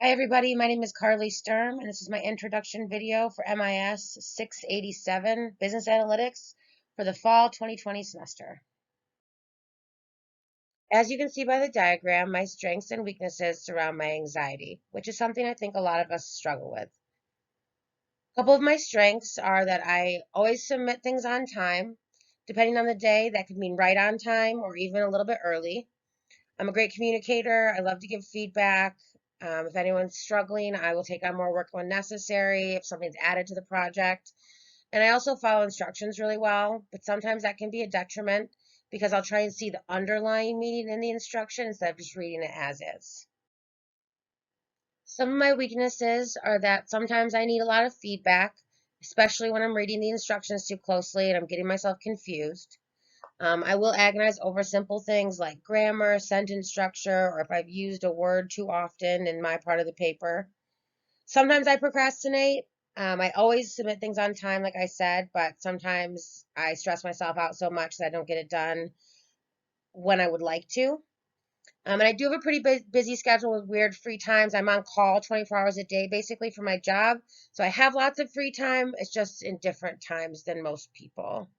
Hi everybody, my name is Carly Sturm and this is my introduction video for MIS 687 Business Analytics for the fall 2020 semester. As you can see by the diagram, my strengths and weaknesses surround my anxiety, which is something I think a lot of us struggle with. A couple of my strengths are that I always submit things on time. Depending on the day, that could mean right on time or even a little bit early. I'm a great communicator. I love to give feedback. If anyone's struggling, I will take on more work when necessary, if something's added to the project. And I also follow instructions really well, but sometimes that can be a detriment because I'll try and see the underlying meaning in the instruction instead of just reading it as is. Some of my weaknesses are that sometimes I need a lot of feedback, especially when I'm reading the instructions too closely and I'm getting myself confused. I will agonize over simple things like grammar, sentence structure, or if I've used a word too often in my part of the paper. Sometimes I procrastinate. I always submit things on time, like I said, but sometimes I stress myself out so much that I don't get it done when I would like to. And I do have a pretty busy schedule with weird free times. I'm on call 24 hours a day, basically, for my job. So I have lots of free time. It's just in different times than most people.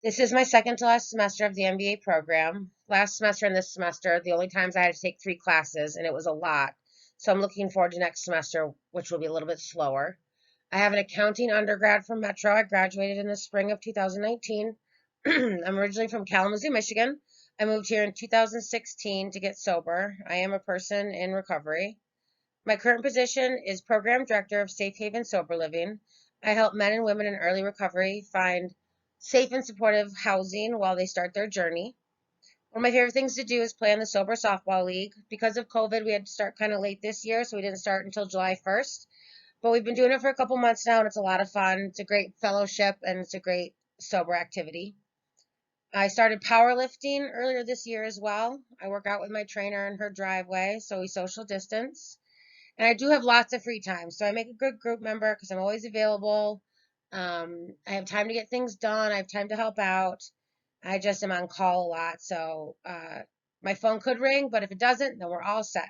This is my second to last semester of the MBA program. Last semester and this semester, the only times I had to take 3 classes, and it was a lot. So I'm looking forward to next semester, which will be a little bit slower. I have an accounting undergrad from Metro. I graduated in the spring of 2019. I'm originally from Kalamazoo, Michigan. I moved here in 2016 to get sober. I am a person in recovery. My current position is Program Director of Safe Haven Sober Living. I help men and women in early recovery find safe and supportive housing while they start their journey. One of my favorite things to do is play in the Sober Softball League. Because of COVID, we had to start kind of late this year, so we didn't start until July 1st. But we've been doing it for a couple months now, and it's a lot of fun. It's a great fellowship, and it's a great sober activity. I started powerlifting earlier this year as well. I work out with my trainer in her driveway, so we social distance. And I do have lots of free time, so I make a good group member because I'm always available. I have time to get things done. I have time to help out. I just am on call a lot, so my phone could ring, but if it doesn't, then we're all set.